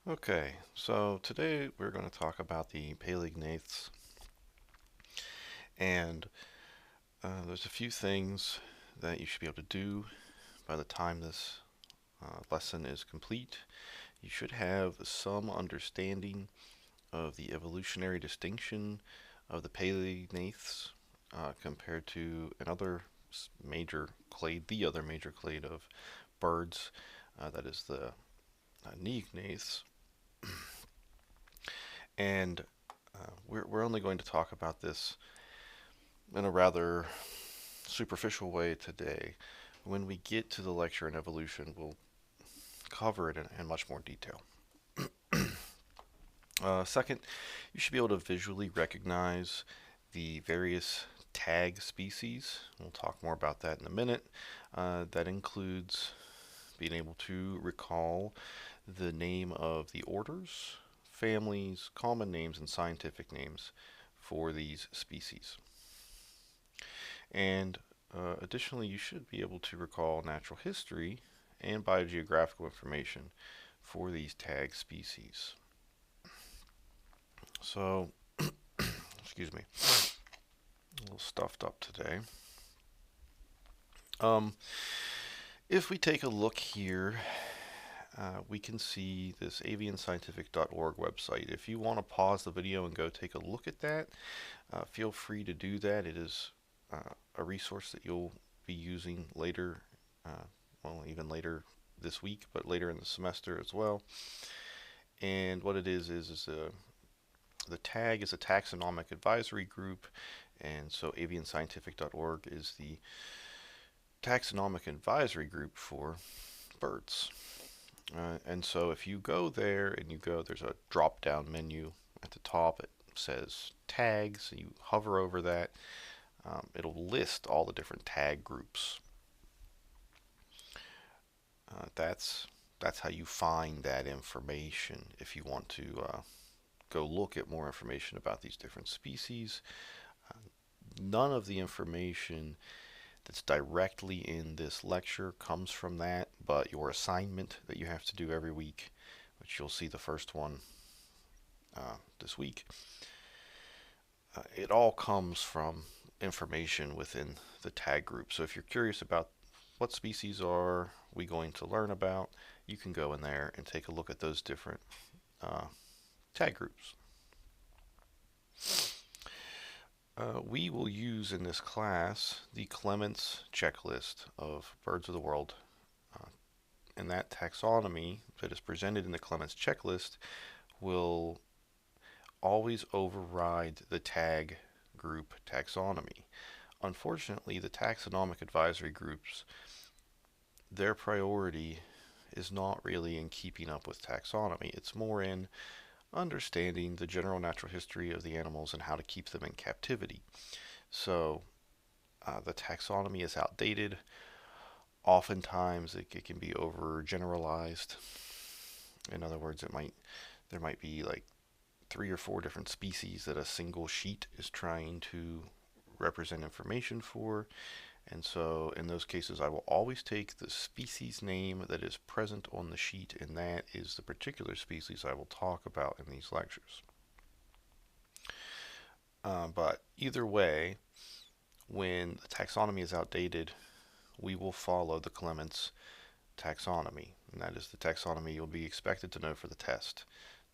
Okay, so today we're going to talk about the Paleognaths, and there's a few things that you should be able to do by the time this lesson is complete. You should have some understanding of the evolutionary distinction of the Paleognaths compared to another major clade, the other major clade of birds, that is the Neognaths. And we're only going to talk about this in a rather superficial way today. When we get to the lecture on evolution, we'll cover it in much more detail. Second, you should be able to visually recognize the various tag species. We'll talk more about that in a minute. That includes being able to recall the name of the orders, families, common names, and scientific names for these species. And additionally, you should be able to recall natural history and biogeographical information for these tag species. So, excuse me, a little stuffed up today. Um, if we take a look here, we can see this avianscientific.org website. If you want to pause the video and go take a look at that, feel free to do that. It is a resource that you'll be using later, well, even later this week, but later in the semester as well. And what it is the tag is a taxonomic advisory group, and so avianscientific.org is the taxonomic advisory group for birds. And so if you go there and there's a drop down menu at the top. It says tags. You hover over that. It'll list all the different tag groups. That's how you find that information if you want to go look at more information about these different species. Uh, None of the information that's directly in this lecture comes from that, but your assignment that you have to do every week, which you'll see the first one this week, it all comes from information within the tag group. So if you're curious about what species are we going to learn about, you can go in there and take a look at those different uh, tag groups. We will use in this class the Clements checklist of birds of the world. Uh, and that taxonomy that is presented in the Clements checklist will always override the tag group taxonomy. Unfortunately, the taxonomic advisory groups, their priority is not really in keeping up with taxonomy. It's more in understanding the general natural history of the animals and how to keep them in captivity. So the taxonomy is outdated. Oftentimes it can be overgeneralized. In other words, there might be like 3 or 4 different species that a single sheet is trying to represent information for. And so in those cases, I will always take the species name that is present on the sheet, and that is the particular species I will talk about in these lectures. But either way, when the taxonomy is outdated, we will follow the Clements taxonomy, and that is the taxonomy you'll be expected to know for the test,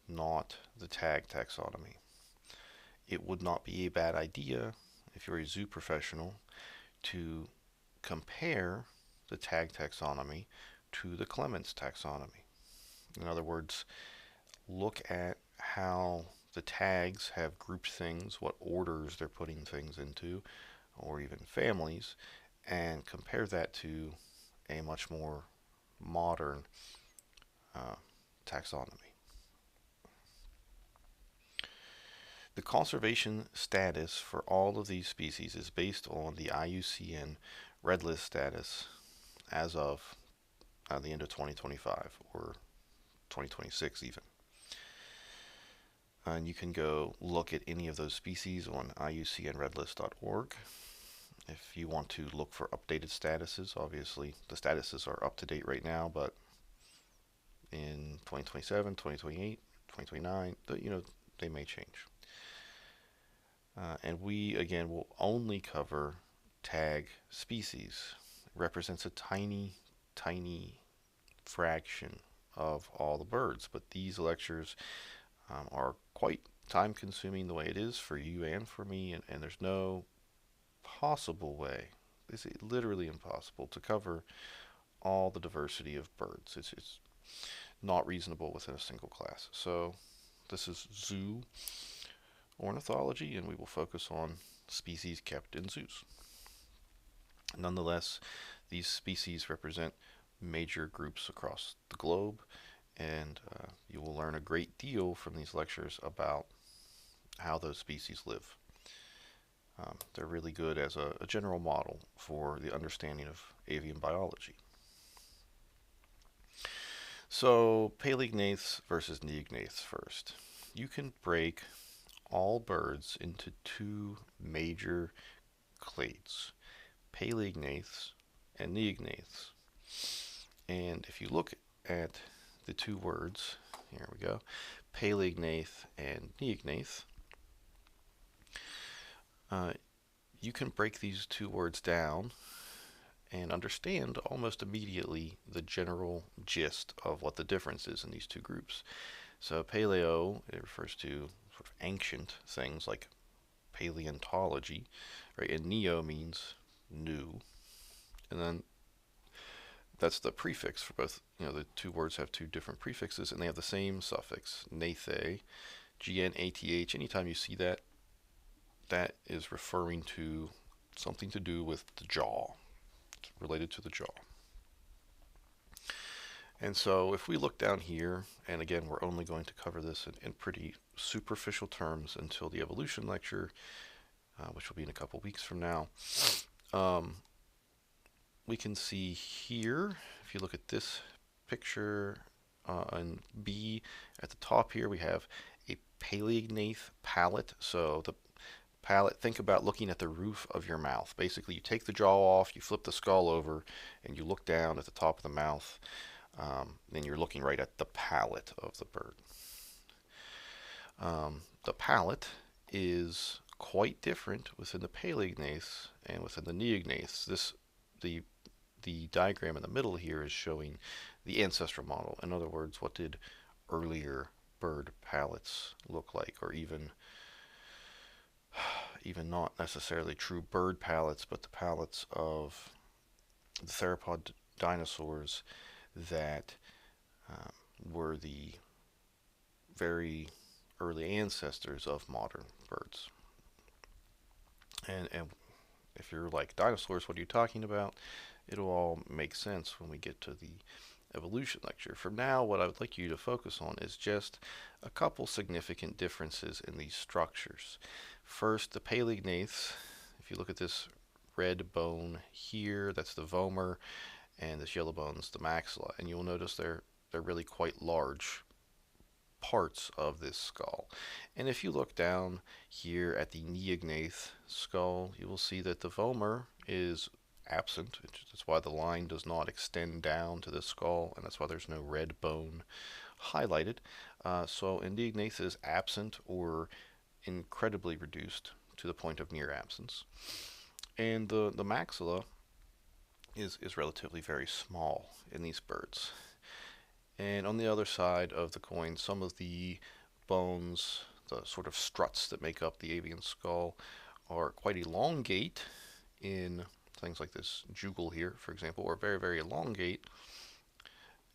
not the tag taxonomy. It would not be a bad idea if you're a zoo professional to compare the tag taxonomy to the Clements taxonomy. In other words, look at how the tags have grouped things, what orders they're putting things into, or even families, and compare that to a much more modern uh, taxonomy. The conservation status for all of these species is based on the IUCN Red List status as of the end of 2025 or 2026 even. And you can go look at any of those species on iucnredlist.org. If you want to look for updated statuses, obviously the statuses are up to date right now, but in 2027, 2028, 2029. They may change. And we, again, will only cover tag species. It represents a tiny, tiny fraction of all the birds, but these lectures are quite time consuming the way it is for you and for me, and there's no possible way, it's literally impossible to cover all the diversity of birds. It's not reasonable within a single class. So this is zoo ornithology, and we will focus on species kept in zoos. Nonetheless, these species represent major groups across the globe, and you will learn a great deal from these lectures about how those species live. They're really good as a general model for the understanding of avian biology. So, paleognaths versus neognaths first. You can break all birds into two major clades, paleognaths and neognaths. And if you look at the two words, here we go, paleognath and neognath, you can break these two words down and understand almost immediately the general gist of what the difference is in these two groups. So paleo, it refers to sort of ancient things like paleontology, right? And neo means new. And then that's the prefix for both. The two words have two different prefixes, and they have the same suffix, nathe, gnath. Anytime you see that, that is referring to something to do with the jaw. It's related to the jaw. And so if we look down here, and again, we're only going to cover this in pretty superficial terms until the evolution lecture, which will be in a couple weeks from now. We can see here, if you look at this picture on B, at the top here we have a paleognath palate. So the palate, think about looking at the roof of your mouth. Basically, you take the jaw off, you flip the skull over, and you look down at the top of the mouth, and you're looking right at the palate of the bird. The palate is quite different within the paleognaths and within the neognaths. The diagram in the middle here is showing the ancestral model. In other words, what did earlier bird palates look like, or even not necessarily true bird palates, but the palates of the theropod dinosaurs that were the very early ancestors of modern birds. And if you're like, dinosaurs, what are you talking about? It'll all make sense when we get to the evolution lecture. For now, what I would like you to focus on is just a couple significant differences in these structures. First, the paleognaths. If you look at this red bone here, that's the vomer, and this yellow bone's the maxilla, and you'll notice they're really quite large parts of this skull. And if you look down here at the neognath skull, you will see that the vomer is absent. That's why the line does not extend down to the skull, and that's why there's no red bone highlighted. So neognath is absent or incredibly reduced to the point of near absence. And the maxilla is relatively very small in these birds. And on the other side of the coin, some of the bones, the sort of struts that make up the avian skull, are quite elongate in things like this jugal here, for example, or very, very elongate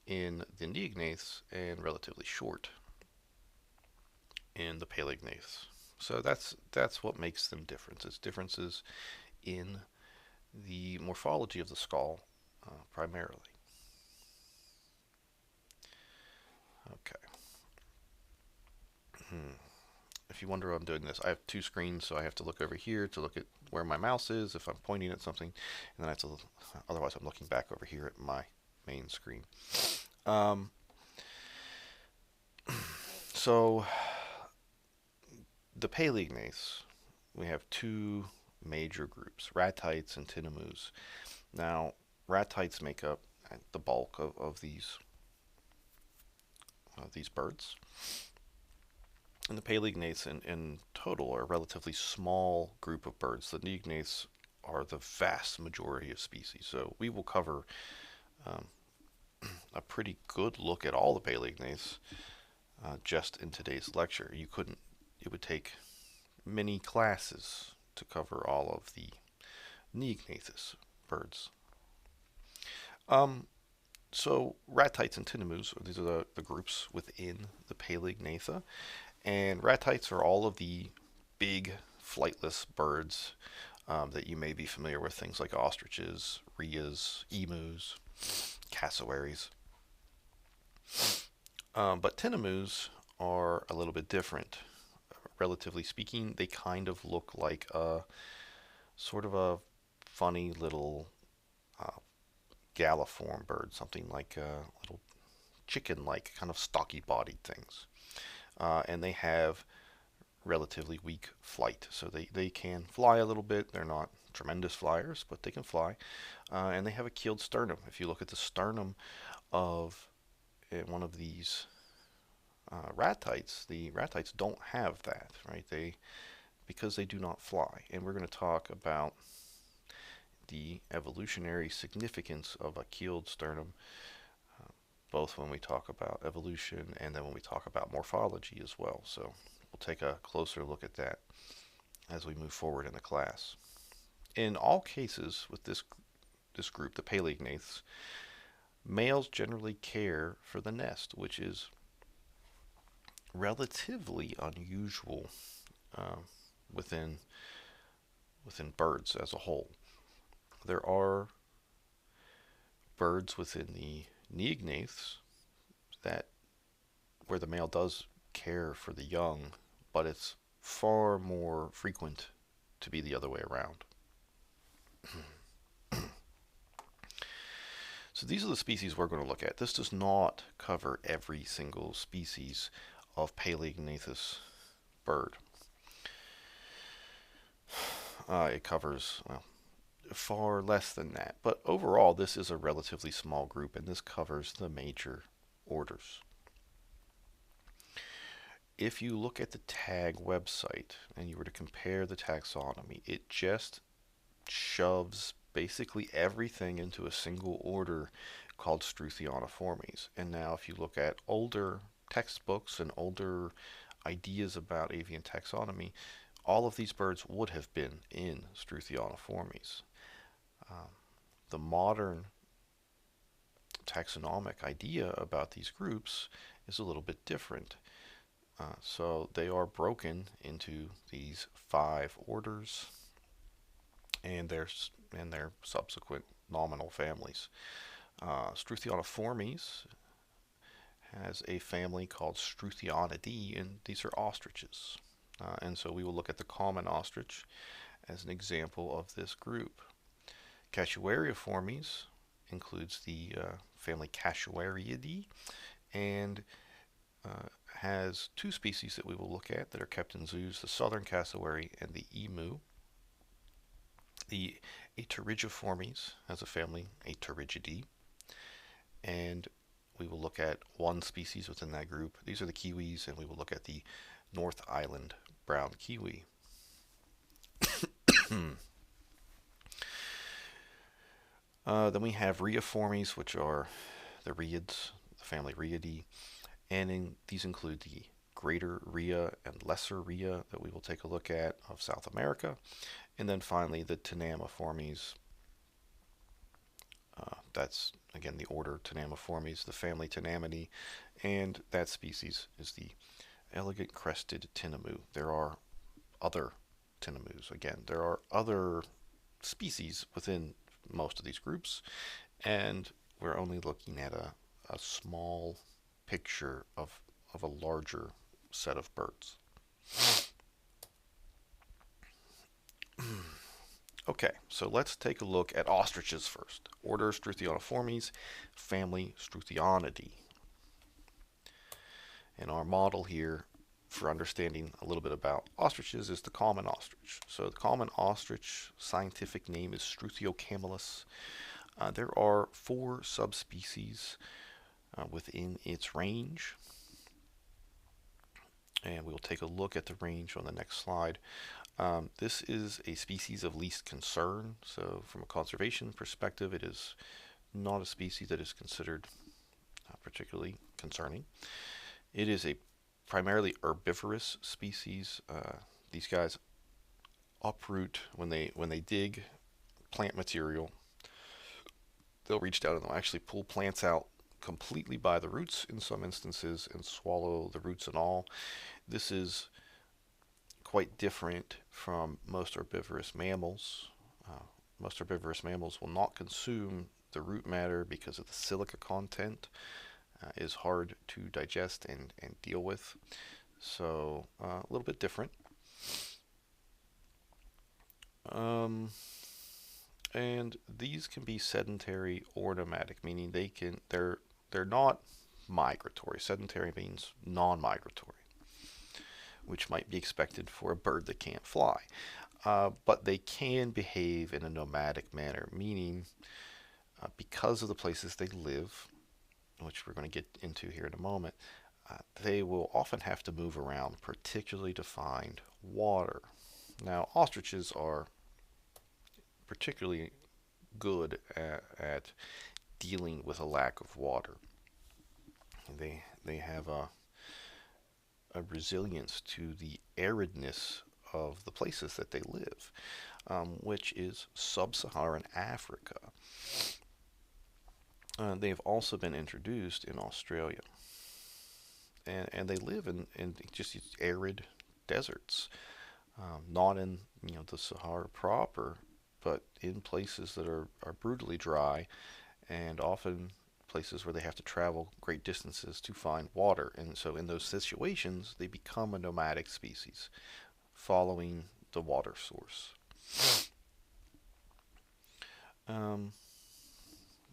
in the neognaths and relatively short in the paleognaths. So that's what makes them different. It's differences in the morphology of the skull primarily. Okay. If you wonder why I'm doing this, I have two screens, so I have to look over here to look at where my mouse is if I'm pointing at something, and then I have to, otherwise I'm looking back over here at my main screen. So the paleognaths, we have two major groups, ratites and tinamous. Now, ratites make up the bulk of these these birds. And the paleognaths in total are a relatively small group of birds. The neognaths are the vast majority of species. So we will cover um, a pretty good look at all the paleognaths just in today's lecture. It would take many classes to cover all of the neognathous birds. Um, so ratites and tinamous, these are the groups within the Paleognatha. And ratites are all of the big flightless birds that you may be familiar with, things like ostriches, rheas, emus, cassowaries. But tinamous are a little bit different. Relatively speaking, they kind of look like a sort of a funny little uh, galliform bird, something like little chicken-like, kind of stocky-bodied things. And they have relatively weak flight. So they can fly a little bit. They're not tremendous flyers, but they can fly. And they have a keeled sternum. If you look at the sternum of one of these ratites, the ratites don't have that, right? Because they do not fly. And we're going to talk about the evolutionary significance of a keeled sternum, both when we talk about evolution and then when we talk about morphology as well. So we'll take a closer look at that as we move forward in the class. In all cases with this group, the paleognaths, males generally care for the nest, which is relatively unusual uh, within birds as a whole. There are birds within the neognaths that where the male does care for the young, but it's far more frequent to be the other way around. So these are the species we're going to look at. This does not cover every single species of Paleognathus bird. It covers, well, far less than that. But overall, this is a relatively small group, and this covers the major orders. If you look at the TAG website and you were to compare the taxonomy, it just shoves basically everything into a single order called Struthioniformes. And now if you look at older textbooks and older ideas about avian taxonomy, all of these birds would have been in Struthioniformes. Um, the modern taxonomic idea about these groups is a little bit different. So they are broken into these 5 orders and their subsequent nominal families. Struthioniformes has a family called Struthionidae, and these are ostriches. And so we will look at the common ostrich as an example of this group. Cassowariiformes includes the family Cassowariidae and has 2 species that we will look at that are kept in zoos, the southern cassowary and the emu. The Aterigiformes has a family, Aterigidae, and we will look at 1 species within that group. These are the kiwis, and we will look at the North Island brown kiwi. Then we have Rheaformes, which are the rheids, the family Rheidae, and these include the greater rhea and lesser rhea that we will take a look at of South America. And then finally the Tenamiformes. That's again the order Tenamiformes, the family Tenamidae, and that species is the elegant crested tinamou. There are other tinamous. Again, there are other species within most of these groups, and we're only looking at a small picture of a larger set of birds. Okay, so let's take a look at ostriches first. Order Struthioniformes, family Struthionidae. And our model here for understanding a little bit about ostriches is the common ostrich. So the common ostrich scientific name is Struthiocamelus. There are 4 subspecies within its range. and we will take a look at the range on the next slide. This is a species of least concern, so from a conservation perspective, it is not a species that is considered particularly concerning. It is a primarily herbivorous species. These guys uproot when they dig plant material. They'll reach down and they'll actually pull plants out completely by the roots in some instances and swallow the roots and all. This is quite different from most herbivorous mammals. Uh, Most herbivorous mammals will not consume the root matter because of the silica content is hard to digest and deal with. So a little bit different. Um, and these can be sedentary or nomadic, meaning they're not migratory. Sedentary means non-migratory, which might be expected for a bird that can't fly. But they can behave in a nomadic manner, meaning because of the places they live, which we're going to get into here in a moment, they will often have to move around, particularly to find water. Now, ostriches are particularly good at dealing with a lack of water. They have a resilience to the aridness of the places that they live, which is sub-Saharan Africa. They've also been introduced in Australia, and they live in just arid deserts, not in the Sahara proper, but in places that are brutally dry and often places where they have to travel great distances to find water. And so in those situations, they become a nomadic species, following the water source. Um,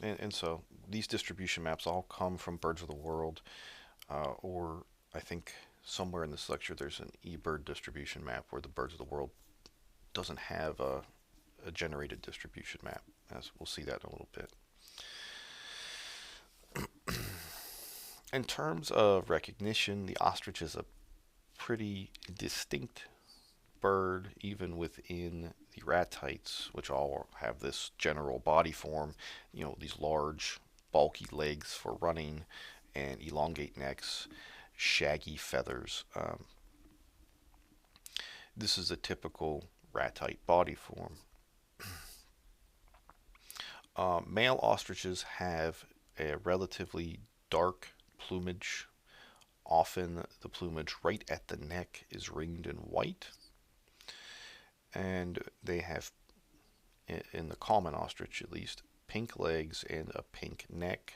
and so these distribution maps all come from Birds of the World, or I think somewhere in this lecture there's an eBird distribution map where the Birds of the World doesn't have a generated distribution map, as we'll see that in a little bit. In terms of recognition, the ostrich is a pretty distinct bird, even within the ratites, which all have this general body form, these large, bulky legs for running and elongate necks, shaggy feathers. This is a typical ratite body form. Male ostriches have a relatively dark plumage. Often the plumage right at the neck is ringed in white, and they have, in the common ostrich at least, pink legs and a pink neck,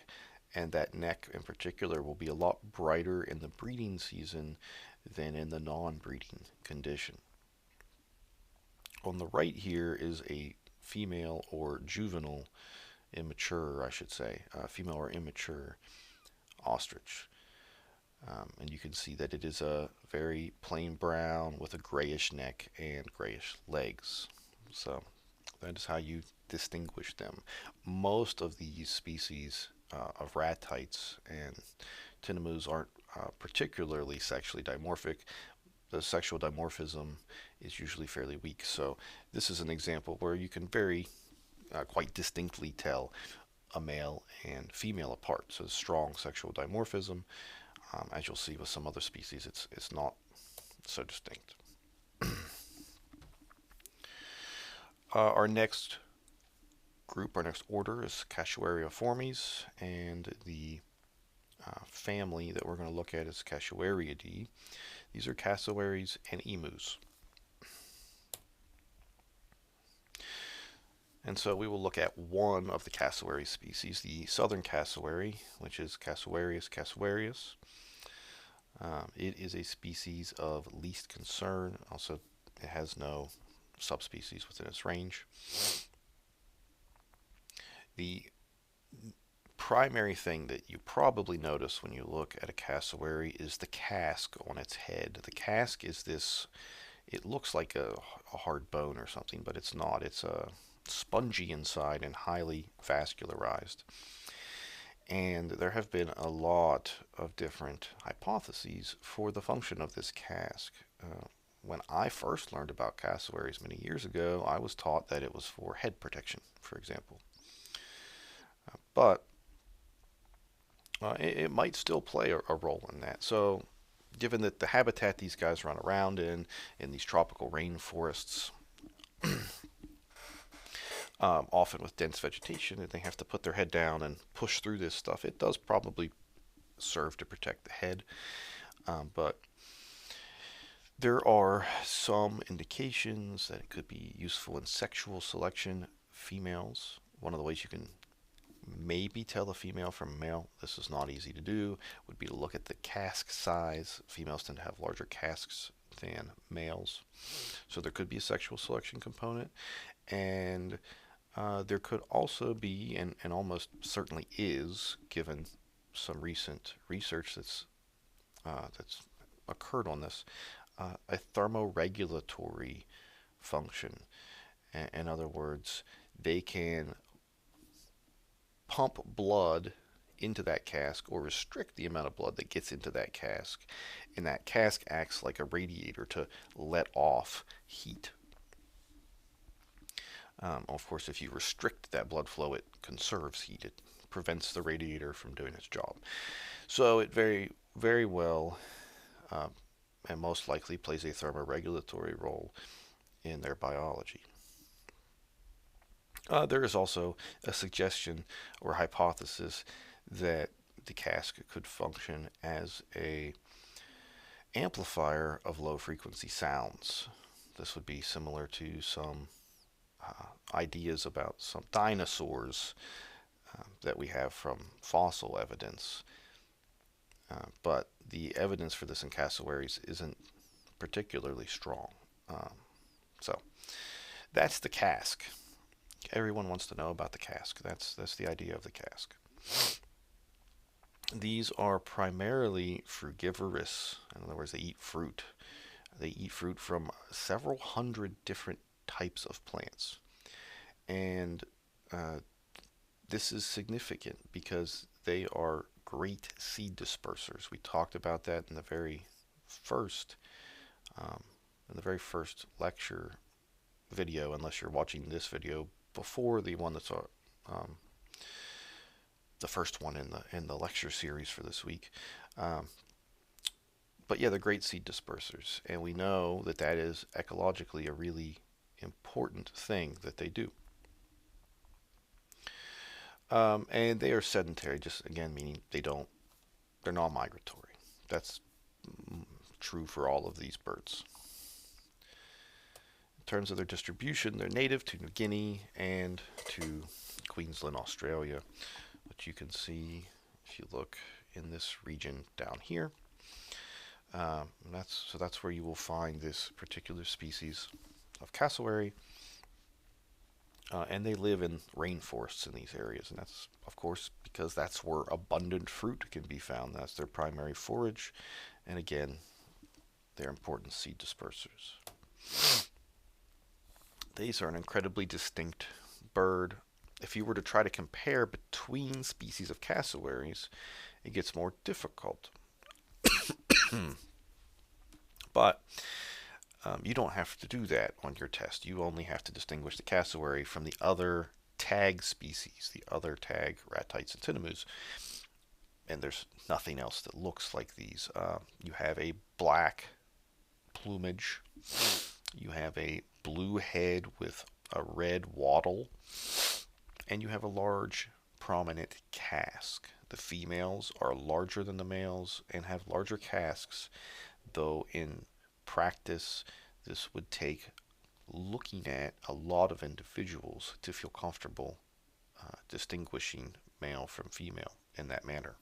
and that neck in particular will be a lot brighter in the breeding season than in the non-breeding condition. On the right here is a female or juvenile, immature, I should say, female or immature ostrich. And you can see that it is a very plain brown with a grayish neck and grayish legs. So that is how you distinguish them. Most of these species of ratites and tinamous aren't particularly sexually dimorphic. The sexual dimorphism is usually fairly weak. So this is an example where you can very quite distinctly tell a male and female apart. So strong sexual dimorphism. As you'll see with some other species, it's not so distinct. Our next group, our next order is Cassuariiformes, and the family that we're going to look at is Cassuariidae. These are cassowaries and emus. And so we will look at one of the cassowary species, the southern cassowary, which is Cassuarius cassuarius. It is a species of least concern. Also, it has no subspecies within its range. The primary thing that you probably notice when you look at a cassowary is the casque on its head. The casque is this, it looks like a hard bone or something, but it's not. It's spongy inside and highly vascularized. And there have been a lot of different hypotheses for the function of this cask. When I first learned about cassowaries many years ago, I was taught that it was for head protection, for example. But it might still play a role in that. So, given that the habitat these guys run around in these tropical rainforests, often with dense vegetation, and they have to put their head down and push through this stuff, it does probably serve to protect the head. But there are some indications that it could be useful in sexual selection. Females, one of the ways you can maybe tell a female from a male, this is not easy to do, would be to look at the cask size. Females tend to have larger casks than males. So there could be a sexual selection component. And there could also be, and almost certainly is, given some recent research that's occurred on this, a thermoregulatory function. In other words, they can pump blood into that cask or restrict the amount of blood that gets into that cask. And that cask acts like a radiator to let off heat. Of course, if you restrict that blood flow, it conserves heat. It prevents the radiator from doing its job. So it very, very well uh, and most likely plays a thermoregulatory role in their biology. There is also a suggestion or hypothesis that the cask could function as a amplifier of low frequency sounds. This would be similar to some ideas about some dinosaurs that we have from fossil evidence. But the evidence for this in cassowaries isn't particularly strong. So that's the cask. Everyone wants to know about the cask. That's the idea of the cask. These are primarily frugivorous. In other words, they eat fruit. They eat fruit from several hundred different types of plants. And uh, this is significant because they are great seed dispersers. We talked about that first um, in the very first lecture video, unless you're watching this video before the one that's um, the first one in the lecture series for this week. Um, but yeah, they're great seed dispersers, and we know that that is ecologically a really important thing that they do. And they are sedentary, just again meaning they're non-migratory. That's true for all of these birds. In terms of their distribution, they're native to New Guinea and to Queensland, Australia, which you can see if you look in this region down here. That's where you will find this particular species of cassowary. And they live in rainforests in these areas, and that's of course because that's where abundant fruit can be found. That's their primary forage, and again, they're important seed dispersers. These are an incredibly distinct bird. If you were to try to compare between species of cassowaries, it gets more difficult. But you don't have to do that on your test. You only have to distinguish the cassowary from the other tag species, the other tag ratites and tinamous. And there's nothing else that looks like these. You have a black plumage. You have a blue head with a red wattle. And you have a large, prominent cask. The females are larger than the males and have larger casks, though in practice, this would take looking at a lot of individuals to feel comfortable distinguishing male from female in that manner.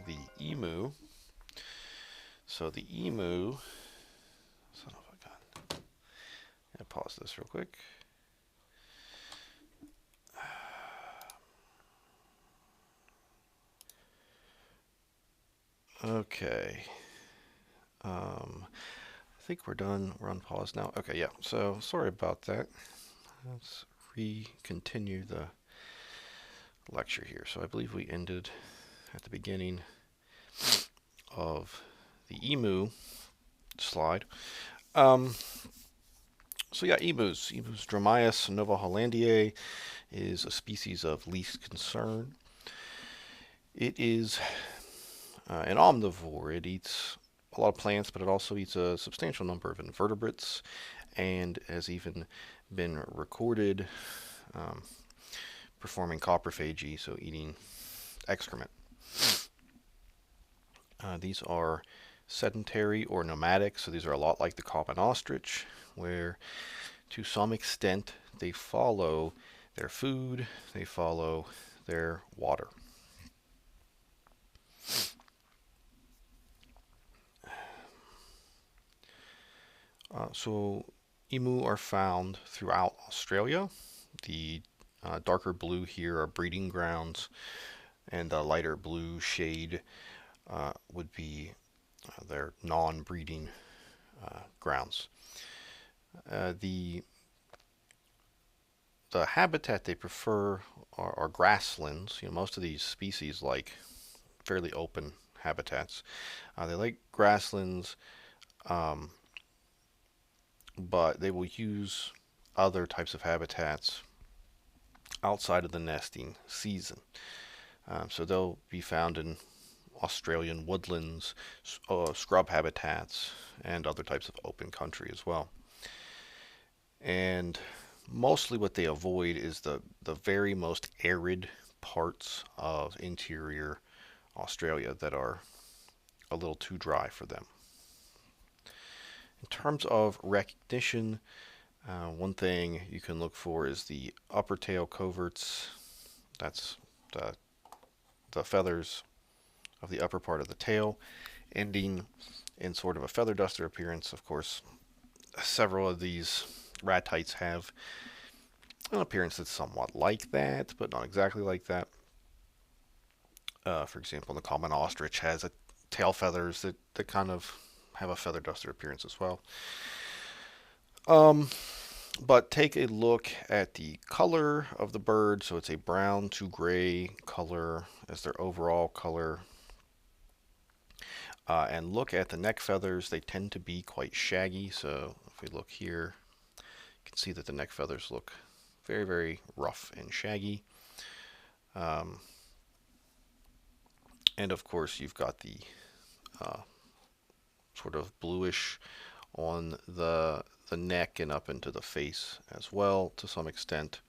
The emu. So the emu. Son of a gun. I'm gonna pause this real quick. Okay. I think we're done. We're on pause now. Okay, yeah. So sorry about that. Let's continue the lecture here. So I believe we ended at the beginning of the emu slide. Um, so yeah, emus. Emus Dromaeus novahollandiae is a species of least concern. It is an omnivore. It eats a lot of plants, but it also eats a substantial number of invertebrates, and has even been recorded um, performing coprophagy, so eating excrement. These are sedentary or nomadic, so these are a lot like the common ostrich, where to some extent they follow their food, they follow their water. So emu are found throughout Australia. The darker blue here are breeding grounds, and the lighter blue shade would be their non-breeding grounds. The habitat they prefer are grasslands. Most of these species like fairly open habitats. They like grasslands, um, but they will use other types of habitats outside of the nesting season. So they'll be found in Australian woodlands, scrub habitats, and other types of open country as well. And mostly what they avoid is the very most arid parts of interior Australia that are a little too dry for them. In terms of recognition, one thing you can look for is the upper tail coverts. That's the, the feathers of the upper part of the tail, ending in sort of a feather duster appearance. Of course, several of these ratites have an appearance that's somewhat like that, but not exactly like that. For example, the common ostrich has a tail feathers that kind of have a feather duster appearance as well. But take a look at the color of the bird. So it's a brown to gray color as their overall color. And look at the neck feathers. They tend to be quite shaggy. So if we look here, you can see that the neck feathers look very, very rough and shaggy. And of course, you've got the sort of bluish on the neck and up into the face as well to some extent.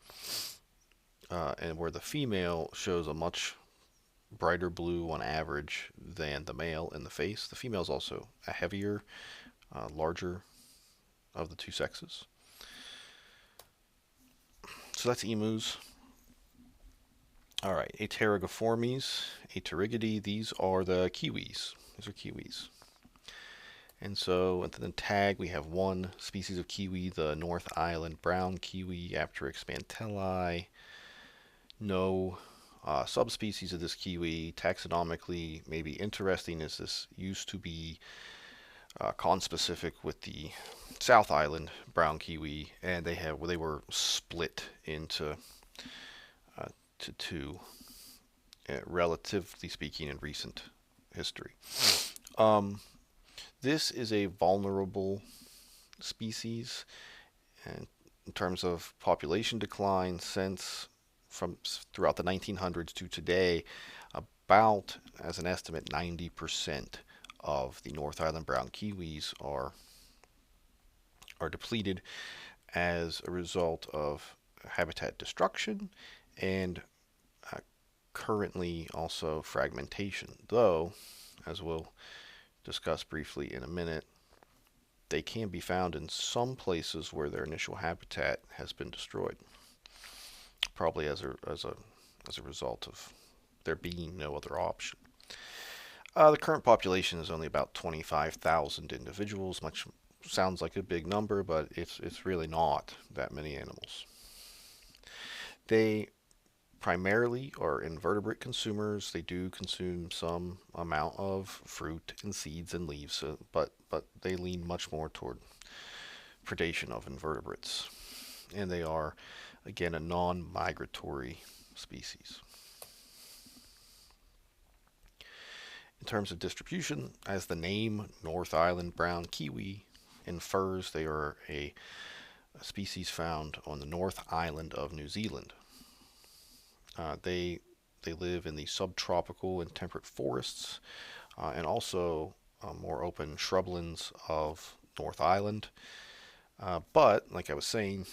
And where the female shows a much brighter blue on average than the male in the face. The female is also a heavier, larger of the two sexes. So that's emus. All right, Aterigiformes, Aterigidae, these are the kiwis. These are kiwis. And so at the tag, we have one species of kiwi, the North Island brown kiwi, Apteryx mantelli. No subspecies of this kiwi. Taxonomically, maybe interesting is this used to be conspecific with the South Island brown kiwi, and they were split into to two, relatively speaking, in recent history. This is a vulnerable species in terms of population decline since from throughout the 1900s to today. About, as an estimate, 90% of the North Island brown kiwis are depleted as a result of habitat destruction and currently also fragmentation. Though, as we'll discuss briefly in a minute, they can be found in some places where their initial habitat has been destroyed, probably as a result of there being no other option. The current population is only about 25,000 individuals, which sounds like a big number, but it's really not that many animals. They primarily are invertebrate consumers. They do consume some amount of fruit and seeds and leaves, but they lean much more toward predation of invertebrates. And they are Again, a non-migratory species. In terms of distribution, as the name North Island brown kiwi infers, they are a species found on the North Island of New Zealand. They live in the subtropical and temperate forests, and also more open shrublands of North Island. But like I was saying,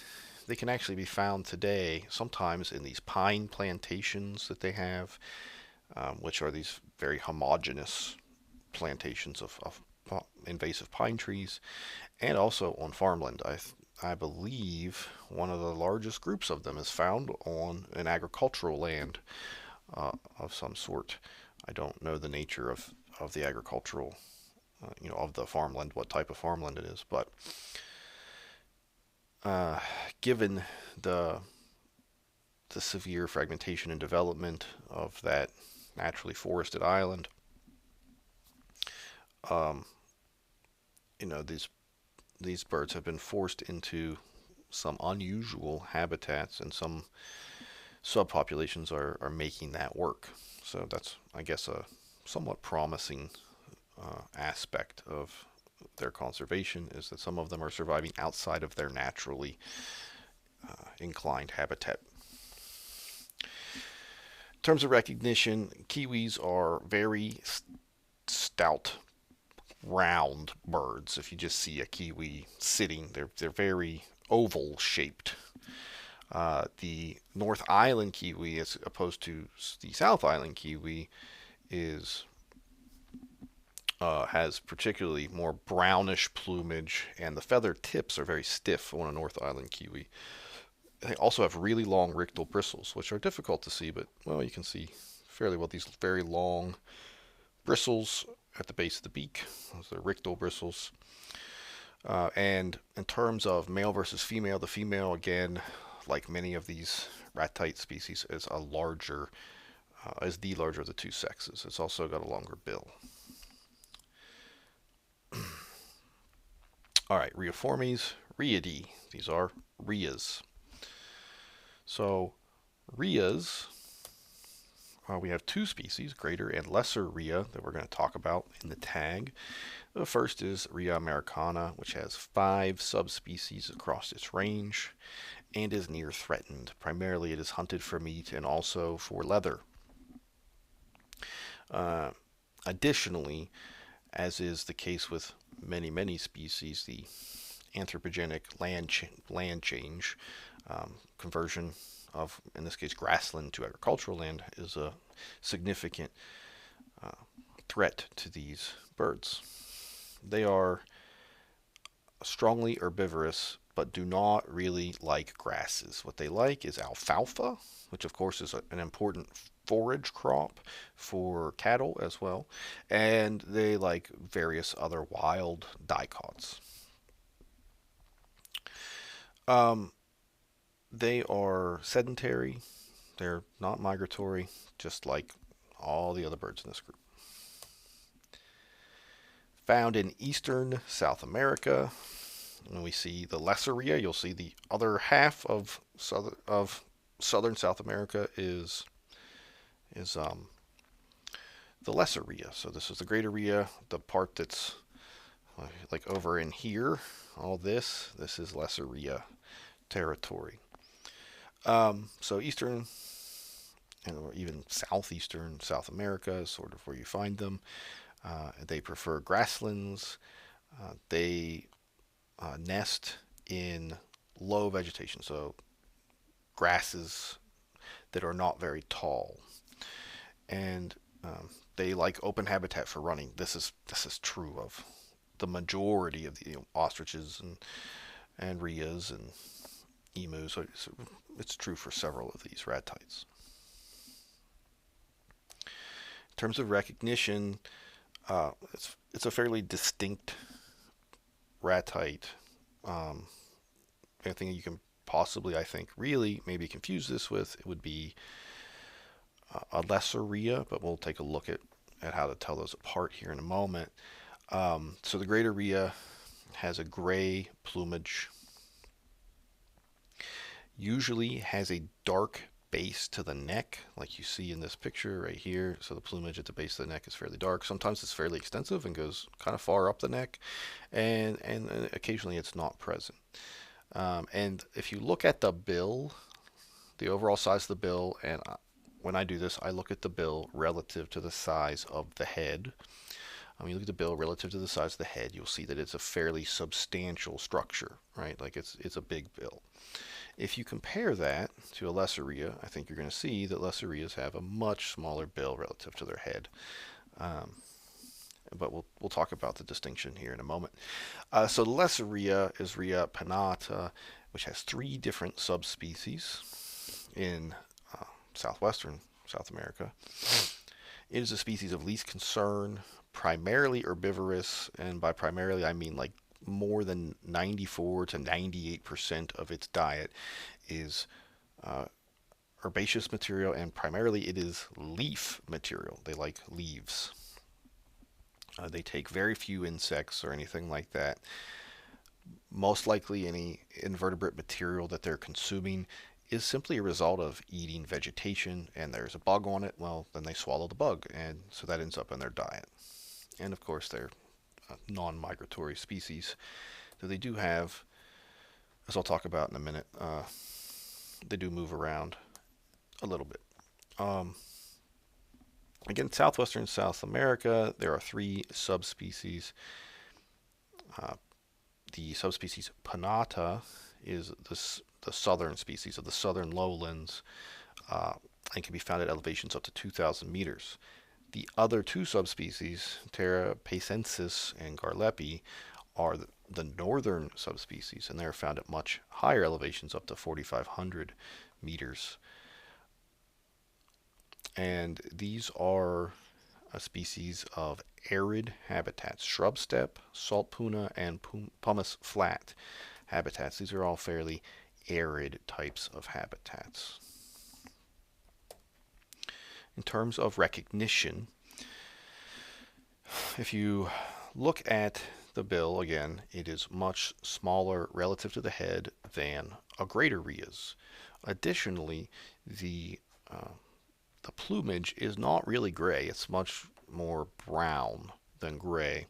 they can actually be found today sometimes in these pine plantations that they have, which are these very homogeneous plantations of invasive pine trees, and also on farmland. I believe one of the largest groups of them is found on an agricultural land of some sort. I don't know the nature of the agricultural, of the farmland, what type of farmland it is, but uh, given the the severe fragmentation and development of that naturally forested island, um, these birds have been forced into some unusual habitats, and some subpopulations are making that work. So that's, I guess, a somewhat promising aspect of their conservation, is that some of them are surviving outside of their naturally inclined habitat. In terms of recognition, kiwis are very stout, round birds. If you just see a kiwi sitting, they're very oval shaped. The North Island kiwi, as opposed to the South Island kiwi, is has particularly more brownish plumage, and the feather tips are very stiff on a North Island kiwi. They also have really long rictal bristles, which are difficult to see, but well, you can see fairly well these very long bristles at the base of the beak. Those are rictal bristles. And in terms of male versus female, the female, again, like many of these ratite species, is the larger of the two sexes. It's also got a longer bill. All right, Rheoformes, Rheidae. These are rheas. So rheas, we have two species, greater and lesser rhea, that we're going to talk about in the tag. The first is Rhea americana, which has 5 subspecies across its range and is near threatened. Primarily, it is hunted for meat and also for leather. Uh, Additionally, as is the case with many species, the anthropogenic land change, conversion of, in this case, grassland to agricultural land, is a significant uh, threat to these birds. They are strongly herbivorous, but do not really like grasses. What they like is alfalfa, which of course is an important forage crop for cattle as well, and they like various other wild dicots. Um, they are sedentary. They're not migratory, just like all the other birds in this group. Found in eastern South America. When we see the lesser rhea, you'll see the other half of southern South America is the lesser rhea. So this is the greater rhea, the part that's like over in here. All this is lesser rhea territory. So eastern and or even southeastern South America is sort of where you find them. They prefer grasslands. They nest in low vegetation, so grasses that are not very tall, and they like open habitat for running. This is true of the majority of the ostriches and rheas and emus. So it's true for several of these ratites. In terms of recognition, it's a fairly distinct ratite. Um, Anything you can possibly, I think, really maybe confuse this with, it would be a lesser rhea, but we'll take a look at how to tell those apart here in a moment. So the greater rhea has a gray plumage. Usually has a dark base to the neck, like you see in this picture right here. So the plumage at the base of the neck is fairly dark. Sometimes it's fairly extensive and goes kind of far up the neck, and occasionally it's not present. And if you look at the bill, the overall size of the bill, and when I do this, I look at the bill relative to the size of the head. You look at the bill relative to the size of the head, you'll see that it's a fairly substantial structure, right? Like it's a big bill. If you compare that to a lesseria, I think you're going to see that lesserias have a much smaller bill relative to their head. Um, but we'll talk about the distinction here in a moment. So the lesseria is Rhea pinnata, which has three different subspecies in southwestern South America. It is a species of least concern, primarily herbivorous, and by primarily I mean like more than 94 to 98% of its diet is uh, herbaceous material, and primarily it is leaf material. They like leaves. They take very few insects or anything like that. Most likely, any invertebrate material that they're consuming is simply a result of eating vegetation, and there's a bug on it. Well, then they swallow the bug, and so that ends up in their diet. And of course, they're non-migratory species, so they do have, as I'll talk about in a minute, they do move around a little bit. Um, Again, southwestern South America, there are three subspecies. Uh, the subspecies Pinnata is the southern species of the southern lowlands, and can be found at elevations up to 2,000 meters. The other two subspecies, Terra paisensis and Garlepi, are the northern subspecies, and they are found at much higher elevations, up to 4,500 meters. And these are a species of arid habitats, shrub steppe, salt puna, and pumice flat habitats. These are all fairly arid types of habitats. In terms of recognition, if you look at the bill again, it is much smaller relative to the head than a greater rhea's. Additionally, the uh, the plumage is not really gray. It's much more brown than gray.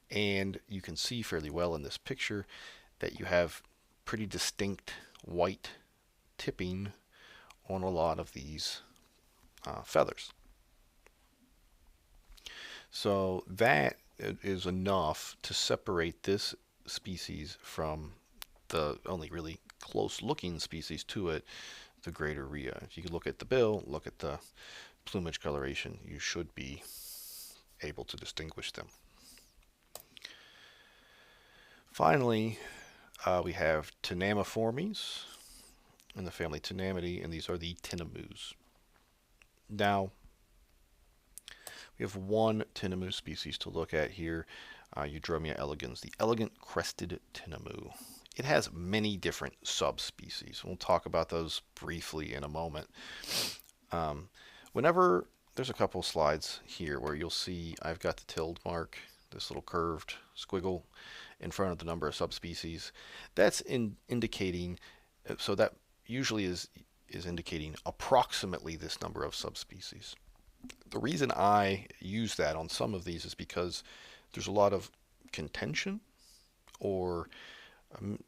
And you can see fairly well in this picture that you have pretty distinct white tipping on a lot of these feathers. So that is enough to separate this species from the only really close looking species to it, the greater rhea. If you could look at the bill, look at the plumage coloration, you should be able to distinguish them. Finally, we have Tinamniformes in the family Tinamnidae, and these are the tinamous. Now, we have one tinamou species to look at here, Eudromia elegans, the elegant crested tinamou. It has many different subspecies. We'll talk about those briefly in a moment. Whenever there's a couple slides here where you'll see I've got the tilde mark, this little curved squiggle in front of the number of subspecies. That's indicating, so that usually is indicating approximately this number of subspecies. The reason I use that on some of these is because there's a lot of contention or um,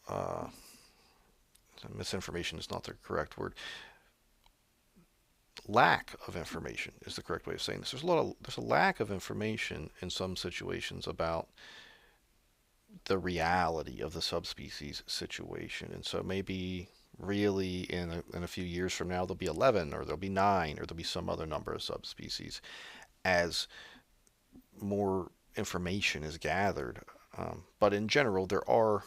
uh, misinformation is not the correct word. Lack of information is the correct way of saying this. There's a lack of information in some situations about the reality of the subspecies situation, and so maybe really in a few years from now there'll be 11 or there'll be 9 or there'll be some other number of subspecies as more information is gathered. But in general, there are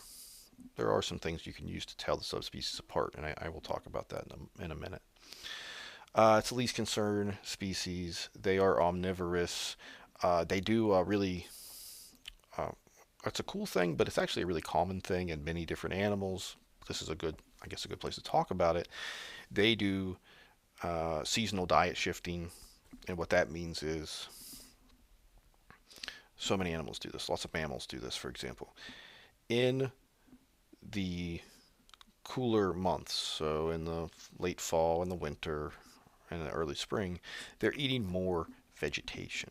some things you can use to tell the subspecies apart, and I will talk about that in a minute. It's the least concern species. They are omnivorous. They do really. It's a cool thing, but it's actually a really common thing in many different animals. This is I guess, a good place to talk about it. They do seasonal diet shifting, and what that means is so many animals do this. Lots of mammals do this, for example. In the cooler months, so in the late fall and the winter and the early spring, they're eating more vegetation.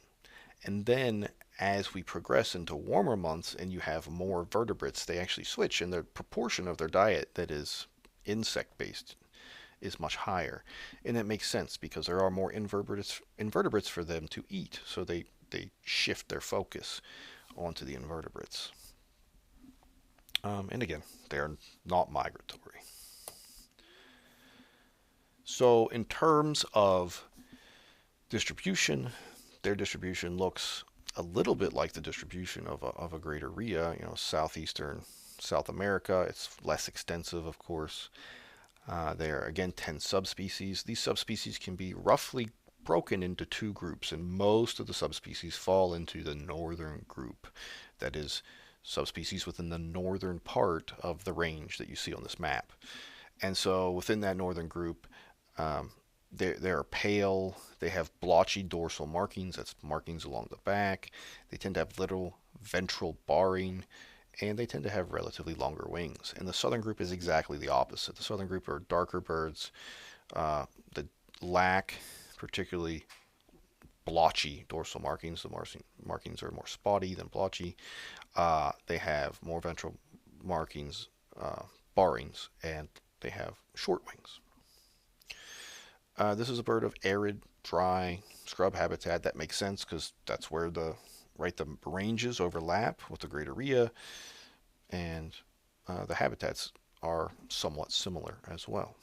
And then as we progress into warmer months and you have more vertebrates, they actually switch, and the proportion of their diet that is insect based is much higher. And that makes sense because there are more invertebrates for them to eat, so they shift their focus onto the invertebrates. And again, they are not migratory. So, in terms of distribution, their distribution looks a little bit like the distribution of a greater rhea, southeastern South America. It's less extensive, of course. There are, again, 10 subspecies. These subspecies can be roughly broken into two groups, and most of the subspecies fall into the northern group. That is, subspecies within the northern part of the range that you see on this map. And so within that northern group, um, they're pale. They have blotchy dorsal markings. That's markings along the back. They tend to have little ventral barring, and they tend to have relatively longer wings. And the southern group is exactly the opposite. The southern group are darker birds that lack particularly blotchy dorsal markings. The markings are more spotty than blotchy. They have more ventral markings, barrings, and they have short wings. This is a bird of arid, dry scrub habitat. That makes sense because that's where the ranges overlap with the greater rhea, and the habitats are somewhat similar as well.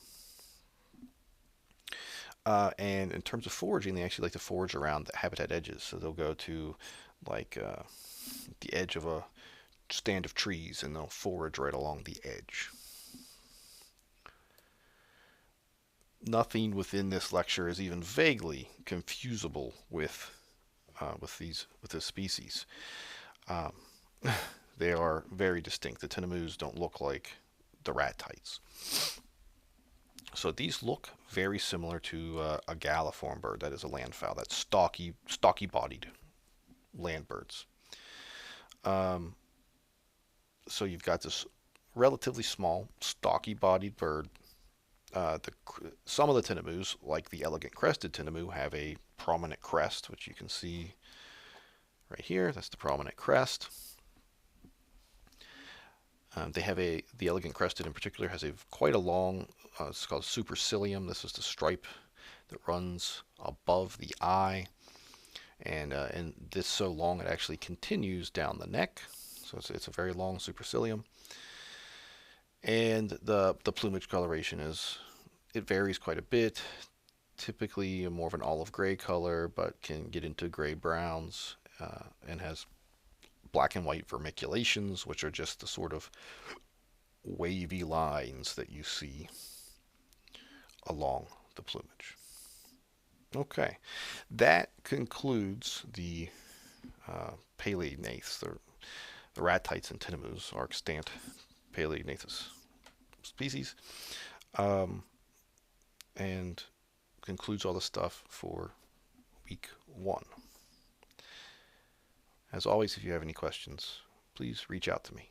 And in terms of foraging, they actually like to forage around the habitat edges. So they'll go to like the edge of a stand of trees and they'll forage right along the edge. Nothing within this lecture is even vaguely confusable with this species. Um, they are very distinct. The tinamous don't look like the rat tights. So these look very similar to a galliform bird. That is a landfowl. That's stocky-bodied land birds. Um, so you've got this relatively small, stocky-bodied bird. Some of the tinamous, like the elegant crested tinamu, have a prominent crest, which you can see right here. That's the prominent crest. They have the elegant crested in particular has quite a long, it's called supercilium. This is the stripe that runs above the eye, and this so long it actually continues down the neck. So it's a very long supercilium, and the plumage coloration it varies quite a bit. Typically more of an olive gray color, but can get into gray browns, and has black and white vermiculations, which are just the sort of wavy lines that you see along the plumage. Okay, that concludes the Paleognaths. The ratites and tinamous are extant Paleognathus species, um, and concludes all the stuff for week 1. As always, if you have any questions, please reach out to me.